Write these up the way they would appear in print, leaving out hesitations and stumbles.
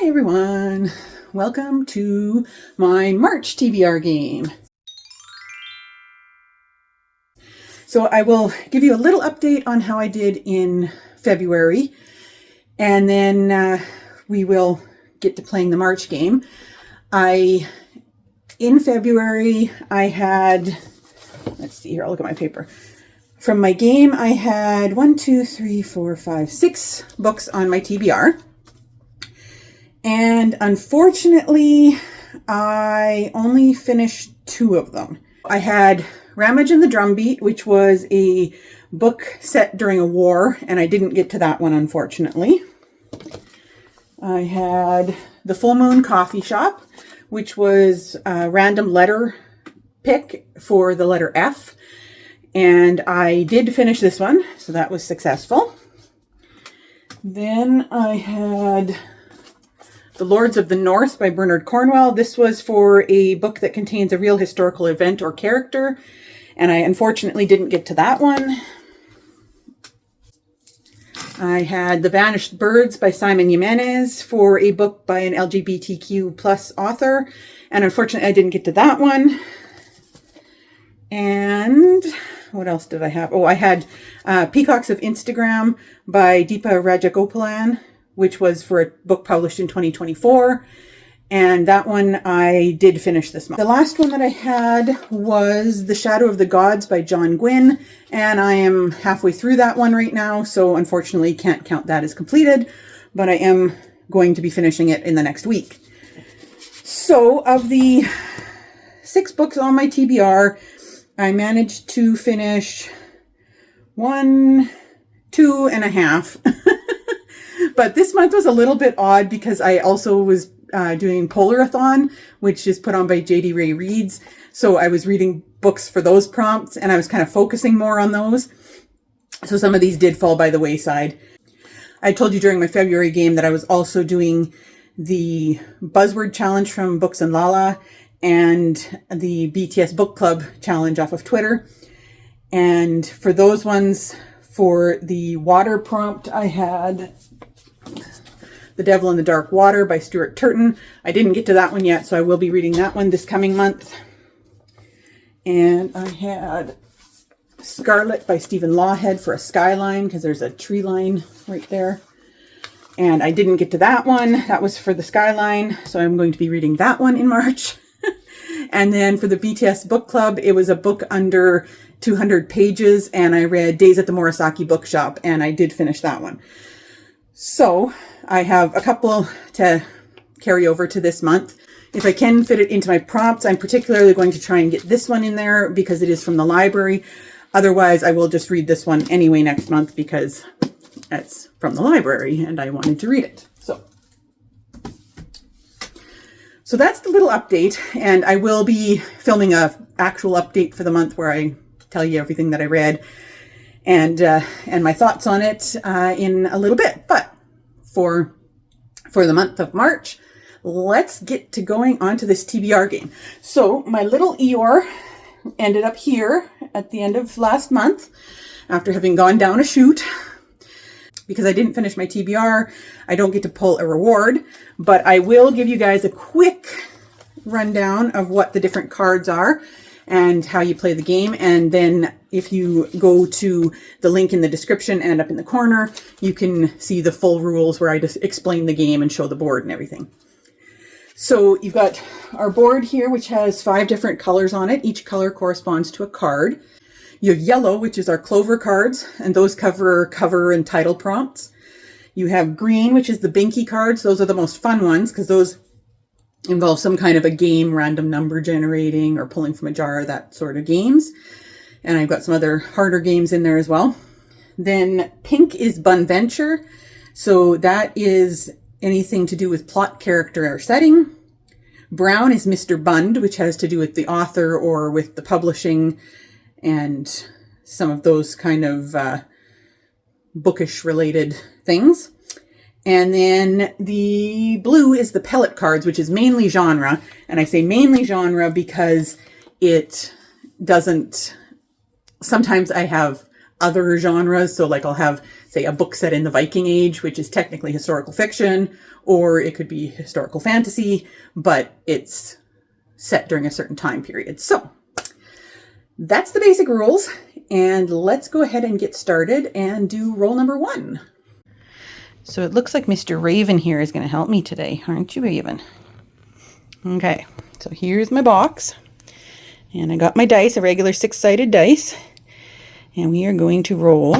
Hi everyone, welcome to my March TBR game. So I will give you a little update on how I did in February, and then we will get to playing the March game. In February I had, let's see here, I'll look at my paper. From my game I had 6 books on my TBR. And unfortunately, I only finished 2 of them. I had Ramage and the Drumbeat, which was a book set during a war, and I didn't get to that one, unfortunately. I had The Full Moon Coffee Shop, which was a random letter pick for the letter F, and I did finish this one, so that was successful. Then I had The Lords of the North by Bernard Cornwell. This was for a book that contains a real historical event or character, and I unfortunately didn't get to that one. I had The Vanished Birds by Simon Jimenez for a book by an LGBTQ plus author, and unfortunately I didn't get to that one. And what else did I have? Oh, I had Peacocks of Instagram by Deepa Rajagopalan, which was for a book published in 2024. And that one I did finish this month. The last one that I had was The Shadow of the Gods by John Gwynne. And I am halfway through that one right now, so unfortunately can't count that as completed, but I am going to be finishing it in the next week. So of the 6 books on my TBR, I managed to finish 1, 2.5. But this month was a little bit odd because I also was doing Polarathon, which is put on by J.D. Ray Reads. So I was reading books for those prompts, and I was kind of focusing more on those. So some of these did fall by the wayside. I told you during my February game that I was also doing the Buzzword Challenge from Books and Lala and the BTS Book Club Challenge off of Twitter. And for those ones, for the water prompt, I had The Devil in the Dark Water by Stuart Turton. I didn't get to that one yet, so I will be reading that one this coming month. And I had Scarlet by Stephen Lawhead for a skyline, because there's a tree line right there. And I didn't get to that one. That was for the skyline, so I'm going to be reading that one in March. And then for the BTS Book Club, it was a book under 200 pages, and I read Days at the Morisaki Bookshop, and I did finish that one. So I have a couple to carry over to this month. If I can fit it into my prompts, I'm particularly going to try and get this one in there because it is from the library. Otherwise, I will just read this one anyway next month because it's from the library and I wanted to read it. So that's the little update, and I will be filming a actual update for the month where I tell you everything that I read and my thoughts on it in a little bit. But for the month of March, let's get to going on to this TBR game. So my little Eeyore ended up here at the end of last month after having gone down a chute. Because I didn't finish my TBR, I don't get to pull a reward, but I will give you guys a quick rundown of what the different cards are and how you play the game. And then if you go to the link in the description and up in the corner, you can see the full rules where I just explain the game and show the board and everything. So you've got our board here, which has 5 different colors on it. Each color corresponds to a card. You have yellow, which is our Clover cards, and those cover cover and title prompts. You have green, which is the Binky cards. Those are the most fun ones because those involve some kind of a game, random number generating or pulling from a jar, that sort of games. And I've got some other harder games in there as well. Then pink is Bunventure. So that is anything to do with plot, character, or setting. Brown is Mr. Bund, which has to do with the author or with the publishing and some of those kind of bookish related things. And then the blue is the pellet cards, which is mainly genre. And I say mainly genre because it doesn't, sometimes I have other genres. So like I'll have, say, a book set in the Viking Age, which is technically historical fiction, or it could be historical fantasy, but it's set during a certain time period. So that's the basic rules. And let's go ahead and get started and do roll number 1. So it looks like Mr. Raven here is going to help me today, aren't you, Raven? Okay, so here's my box. And I got my dice, a regular 6-sided dice. And we are going to roll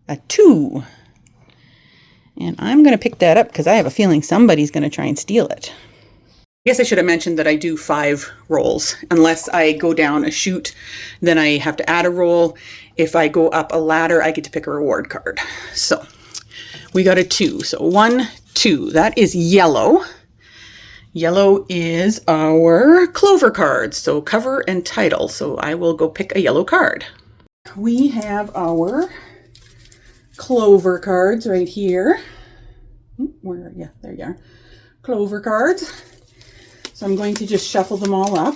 a 2. And I'm going to pick that up because I have a feeling somebody's going to try and steal it. I guess I should have mentioned that I do 5 rolls. Unless I go down a chute, then I have to add a roll. If I go up a ladder, I get to pick a reward card. So we got a 2. So 1, 2. That is yellow. Yellow is our clover cards. So cover and title. So I will go pick a yellow card. We have our clover cards right here. Yeah, there you are. Clover cards. So I'm going to just shuffle them all up.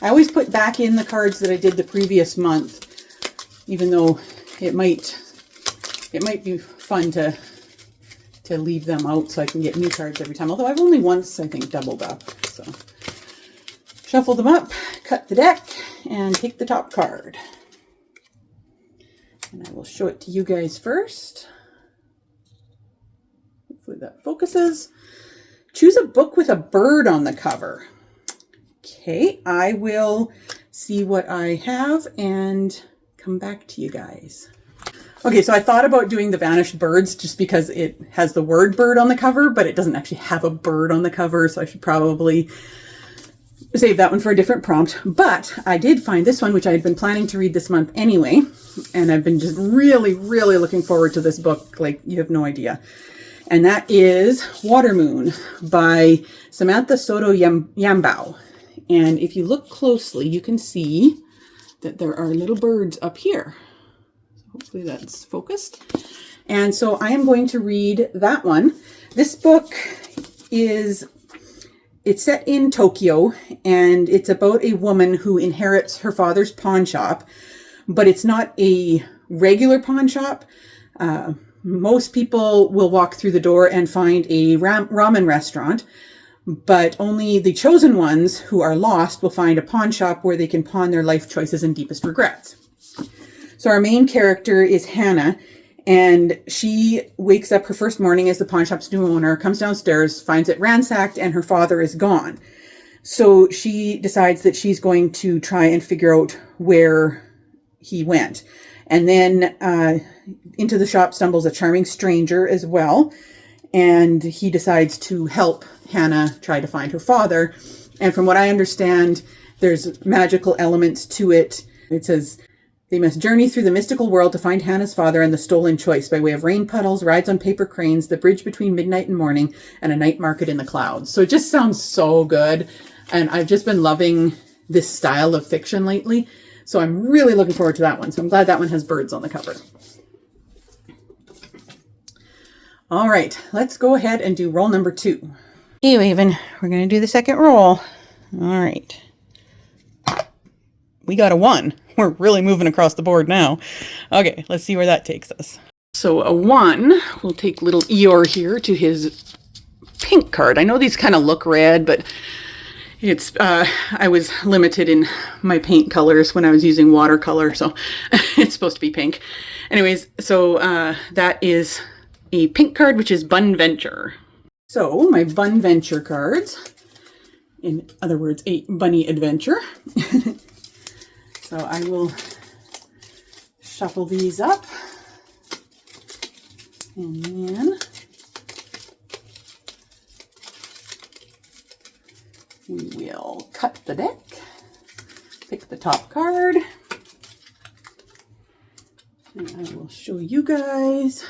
I always put back in the cards that I did the previous month, even though it might be fun to leave them out so I can get new cards every time. Although I've only once, I think, doubled up. So shuffle them up, cut the deck, and take the top card. And I will show it to you guys first. Hopefully that focuses. Choose a book with a bird on the cover. Okay, I will see what I have and come back to you guys. Okay, so I thought about doing the Vanished Birds just because it has the word bird on the cover, but it doesn't actually have a bird on the cover, so I should probably save that one for a different prompt. But I did find this one, which I had been planning to read this month anyway, and I've been just really, really looking forward to this book, like you have no idea. And that is Water Moon by Samantha Soto Yambao. And if you look closely, you can see that there are little birds up here. Hopefully that's focused. And so I am going to read that one. This book it's set in Tokyo, and it's about a woman who inherits her father's pawn shop, but it's not a regular pawn shop. Most people will walk through the door and find a ramen restaurant, but only the chosen ones who are lost will find a pawn shop where they can pawn their life choices and deepest regrets. So our main character is Hannah, and she wakes up her first morning as the pawn shop's new owner, comes downstairs, finds it ransacked, and her father is gone. So she decides that she's going to try and figure out where he went. And then into the shop stumbles a charming stranger as well, and he decides to help Hannah try to find her father. And from what I understand, there's magical elements to it. It says they must journey through the mystical world to find Hannah's father and the stolen choice by way of rain puddles, rides on paper cranes, the bridge between midnight and morning, and a night market in the clouds. So it just sounds so good. And I've just been loving this style of fiction lately. So I'm really looking forward to that one. So I'm glad that one has birds on the cover. All right, let's go ahead and do roll number 2. Hey, Raven, we're going to do the second roll. All right. We got a 1. We're really moving across the board now. Okay, let's see where that takes us. So a 1, we'll take little Eeyore here to his pink card. I know these kind of look red, but it's I was limited in my paint colors when I was using watercolor, so it's supposed to be pink. Anyways, so that is a pink card, which is Bun Venture. So my Bun Venture cards, in other words, a bunny adventure. So I will shuffle these up, and then we will cut the deck, pick the top card, and I will show you guys.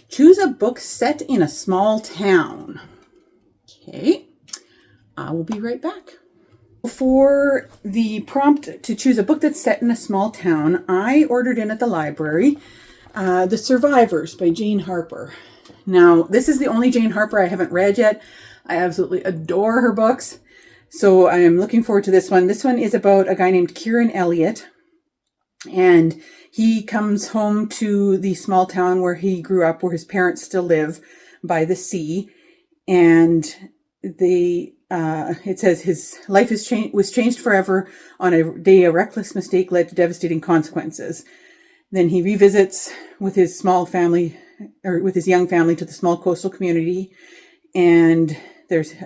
Choose a book set in a small town. Okay, I will be right back. For the prompt to choose a book that's set in a small town, I ordered in at the library The Survivors by Jane Harper. Now, this is the only Jane Harper I haven't read yet. I absolutely adore her books. So I am looking forward to this one. This one is about a guy named Kieran Elliott, and he comes home to the small town where he grew up, where his parents still live by the sea. And it says his life was changed forever on a day a reckless mistake led to devastating consequences. Then he revisits with his small family, or with his young family, to the small coastal community, and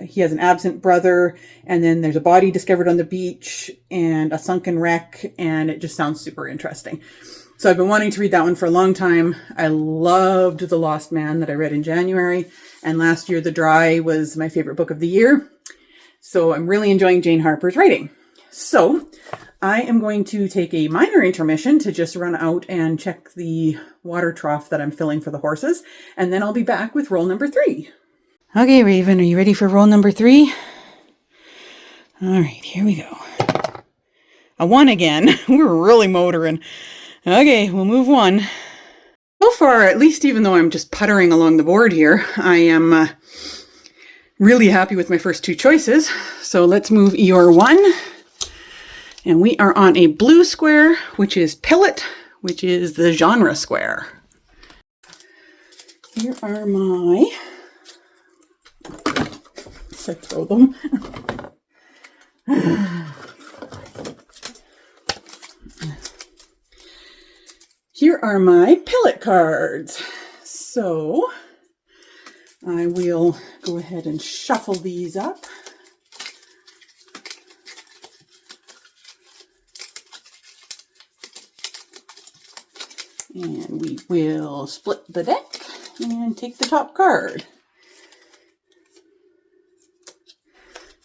he has an absent brother, and then there's a body discovered on the beach and a sunken wreck, and it just sounds super interesting. So I've been wanting to read that one for a long time. I loved The Lost Man that I read in January, and last year The Dry was my favorite book of the year. So I'm really enjoying Jane Harper's writing. So I am going to take a minor intermission to just run out and check the water trough that I'm filling for the horses, and then I'll be back with roll number 3. Okay, Raven, are you ready for roll number 3? All right, here we go. A 1 again. We're really motoring. Okay, we'll move 1. So far, at least even though I'm just puttering along the board here, I am really happy with my first 2 choices. So let's move Eeyore 1. And we are on a blue square, which is Pilot, which is the genre square. Here are my... I throw them. Here are my Pilot cards. So I will go ahead and shuffle these up. And we will split the deck and take the top card.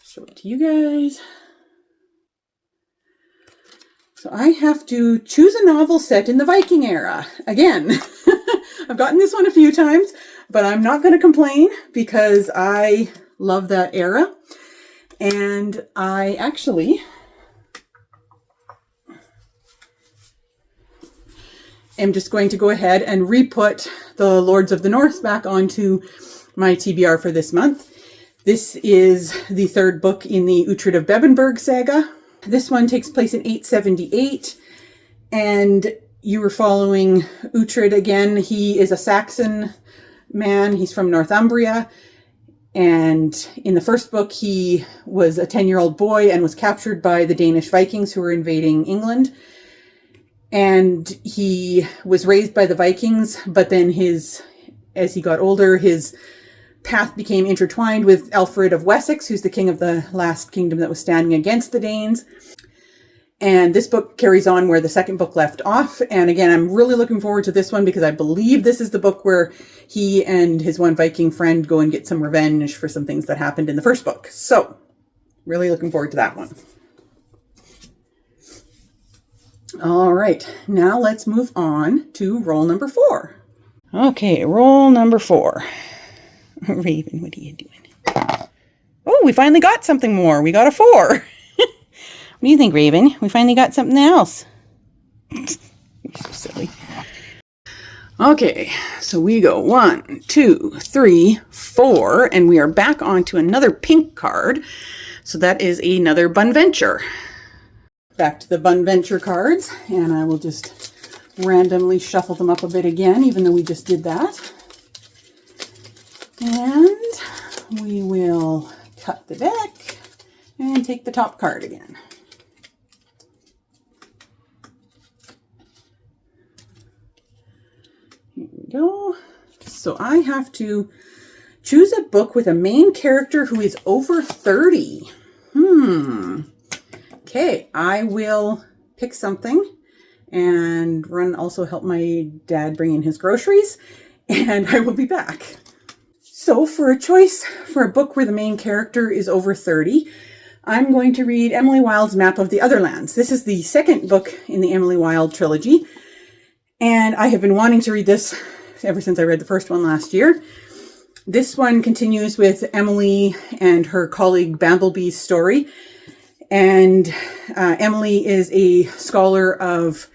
Show it to you guys. So I have to choose a novel set in the Viking era. Again, I've gotten this one a few times, but I'm not going to complain because I love that era. And I actually am just going to go ahead and re-put the Lords of the North back onto my TBR for this month. This is the 3rd book in the Uhtred of Bebbanburg saga. This one takes place in 878, and you were following Uhtred again. He is a Saxon man. He's from Northumbria, and in the first book, he was a 10-year-old boy and was captured by the Danish Vikings who were invading England. And he was raised by the Vikings, but then as he got older, his path became intertwined with Alfred of Wessex, who's the king of the last kingdom that was standing against the Danes. And this book carries on where the second book left off. And again, I'm really looking forward to this one because I believe this is the book where he and his one Viking friend go and get some revenge for some things that happened in the first book. So, really looking forward to that one. All right, now let's move on to roll number 4. Okay, roll number 4. Raven, what are you doing? Oh, we finally got something more. We got a 4. What do you think, Raven? We finally got something else. You're so silly. Okay, so we go 1, 2, 3, 4, and we are back onto another pink card. So that is another Bunventure. Back to the Bunventure cards, and I will just randomly shuffle them up a bit again, even though we just did that. And we will cut the deck and take the top card again. Here we go. So I have to choose a book with a main character who is over 30. Okay, I will pick something and also help my dad bring in his groceries, and I will be back. So for a choice for a book where the main character is over 30, I'm going to read Emily Wilde's Map of the Otherlands. This is the 2nd book in the Emily Wilde trilogy, and I have been wanting to read this ever since I read the first one last year. This one continues with Emily and her colleague Bamblebee's story, and Emily is a scholar of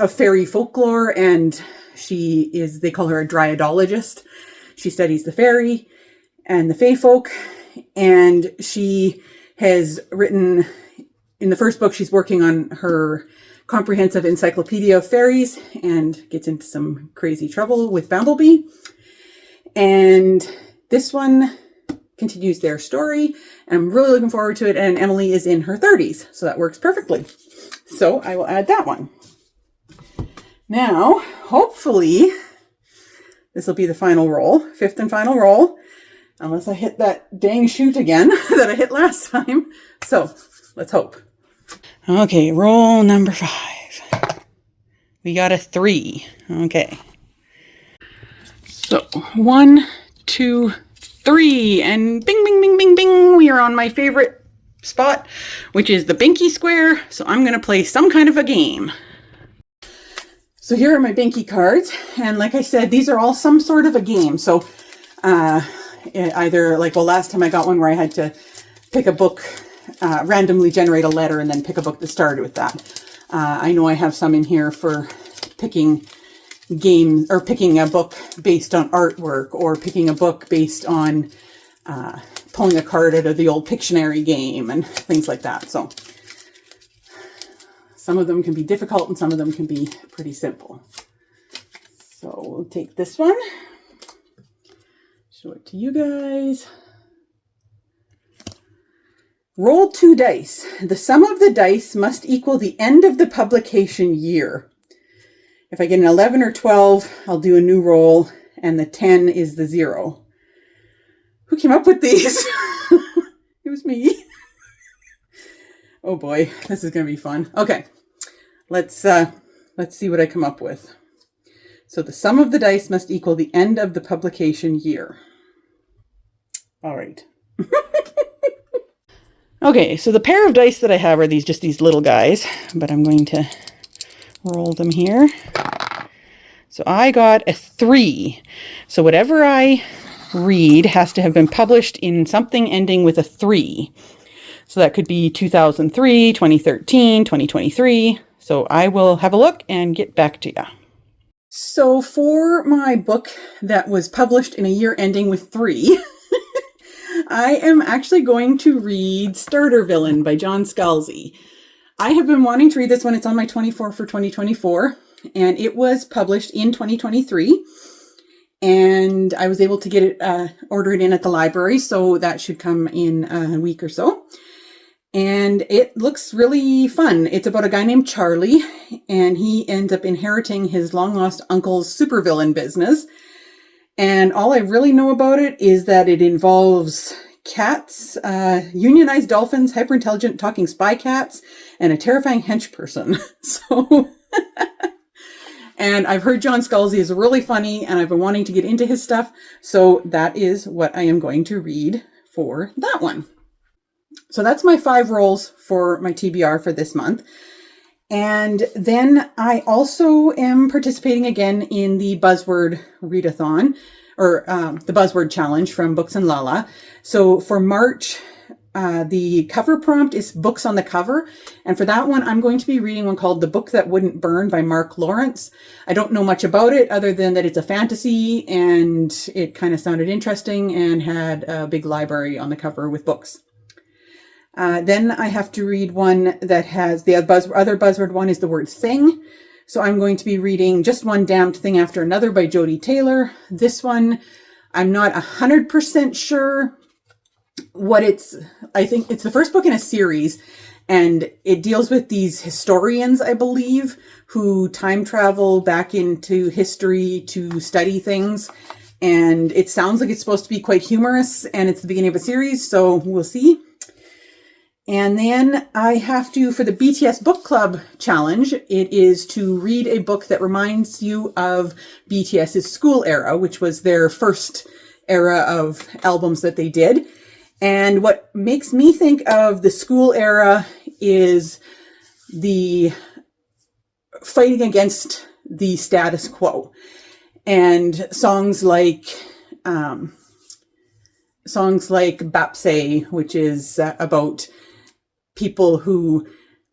fairy folklore, and they call her a dryadologist. She studies the fairy and the fae folk, and she has written, in the first book, she's working on her comprehensive encyclopedia of fairies and gets into some crazy trouble with Bumblebee. And this one continues their story, and I'm really looking forward to it. And Emily is in her 30s, so that works perfectly. So I will add that one. Now, hopefully, this will be the final roll, fifth and final roll, unless I hit that dang chute again that I hit last time. So let's hope. Okay, roll number 5. We got a 3. Okay. So 1, 2, 3, and bing, bing, bing, bing, bing. We are on my favorite spot, which is the Binky Square. So I'm going to play some kind of a game. So here are my Binky cards. And like I said, these are all some sort of a game. So either like, well, last time I got one where I had to pick a book, randomly generate a letter and then pick a book that started with that. I know I have some in here for picking games, or picking a book based on artwork, or picking a book based on pulling a card out of the old Pictionary game and things like that. So some of them can be difficult and some of them can be pretty simple. So we'll take this one, show it to you guys. Roll 2 dice. The sum of the dice must equal the end of the publication year. If I get an 11 or 12, I'll do a new roll, and the 10 is the 0. Who came up with these? It was me. Oh boy, this is going to be fun. Okay, let's see what I come up with. So the sum of the dice must equal the end of the publication year. All right. Okay, so the pair of dice that I have are just these little guys, but I'm going to roll them here. So I got a 3. So whatever I read has to have been published in something ending with a 3. So that could be 2003, 2013, 2023. So I will have a look and get back to you. So for my book that was published in a year ending with 3, I am actually going to read Starter Villain by John Scalzi. I have been wanting to read this one. It's on my 24 for 2024, and it was published in 2023. And I was able to get it ordered in at the library, so that should come in a week or so. And it looks really fun. It's about a guy named Charlie, and he ends up inheriting his long-lost uncle's supervillain business. And all I really know about it is that it involves cats, unionized dolphins, hyper-intelligent talking spy cats, and a terrifying hench person. So, and I've heard John Scalzi is really funny, and I've been wanting to get into his stuff. So that is what I am going to read for that one. So that's my 5 rolls for my TBR for this month. And then I also am participating again in the Buzzword Readathon, or the Buzzword Challenge from Books and Lala. So for March, the cover prompt is books on the cover. And for that one, I'm going to be reading one called The Book That Wouldn't Burn by Mark Lawrence. I don't know much about it other than that it's a fantasy and it kind of sounded interesting and had a big library on the cover with books. Then I have to read one that has the other buzzword one is the word thing. So I'm going to be reading Just One Damned Thing After Another by Jodi Taylor. This one, I'm not 100% sure what I think it's the first book in a series, and it deals with these historians, I believe, who time travel back into history to study things. And it sounds like it's supposed to be quite humorous, and it's the beginning of a series, so we'll see. And then I have to, for the BTS Book Club Challenge, it is to read a book that reminds you of BTS's school era, which was their first era of albums that they did. And what makes me think of the school era is the fighting against the status quo. And songs like Bapse, which is about people who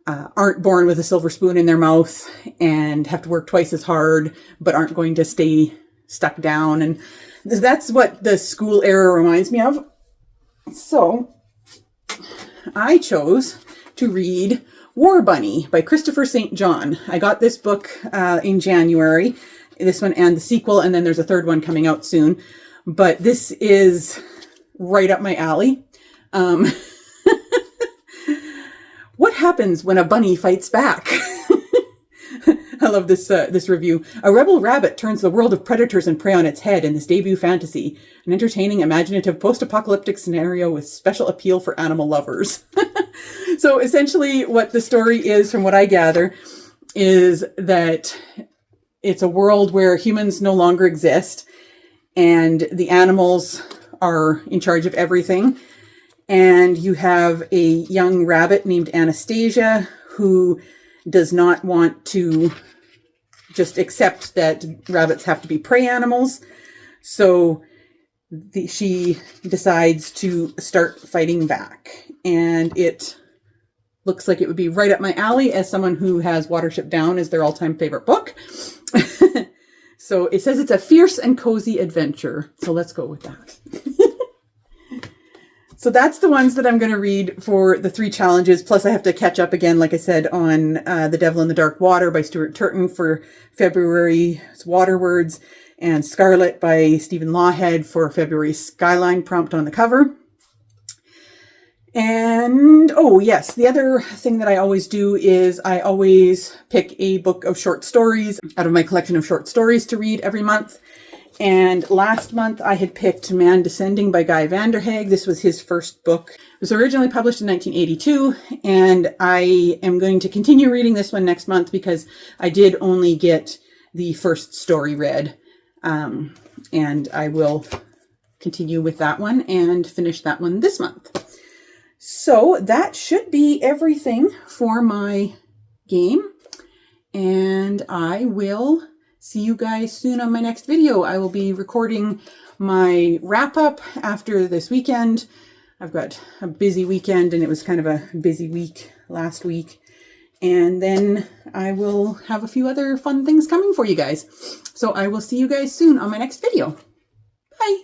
aren't born with a silver spoon in their mouth and have to work twice as hard, but aren't going to stay stuck down. And that's what the school era reminds me of. So I chose to read War Bunny by Christopher St. John. I got this book in January, this one and the sequel, and then there's a third one coming out soon. But this is right up my alley. What happens when a bunny fights back? I love this review. A rebel rabbit turns the world of predators and prey on its head in this debut fantasy. An entertaining, imaginative, post-apocalyptic scenario with special appeal for animal lovers. So essentially what the story is, from what I gather, is that it's a world where humans no longer exist and the animals are in charge of everything. And you have a young rabbit named Anastasia who does not want to just accept that rabbits have to be prey animals. So she decides to start fighting back. And it looks like it would be right up my alley as someone who has Watership Down as their all-time favorite book. So it says it's a fierce and cozy adventure. So let's go with that. So that's the ones that I'm going to read for the 3 challenges. Plus I have to catch up again, like I said, on The Devil in the Dark Water by Stuart Turton for February's Water Words, and Scarlet by Stephen Lawhead for February's Skyline prompt on the cover. And, oh yes, the other thing that I always do is I always pick a book of short stories out of my collection of short stories to read every month. And last month I had picked Man Descending by Guy Vanderhaeghe. This was his first book. It was originally published in 1982, and I am going to continue reading this one next month because I did only get the first story read. And I will continue with that one and finish that one this month. So that should be everything for my game. And I will see you guys soon on my next video. I will be recording my wrap up after this weekend. I've got a busy weekend and it was kind of a busy week last week. And then I will have a few other fun things coming for you guys. So I will see you guys soon on my next video. Bye.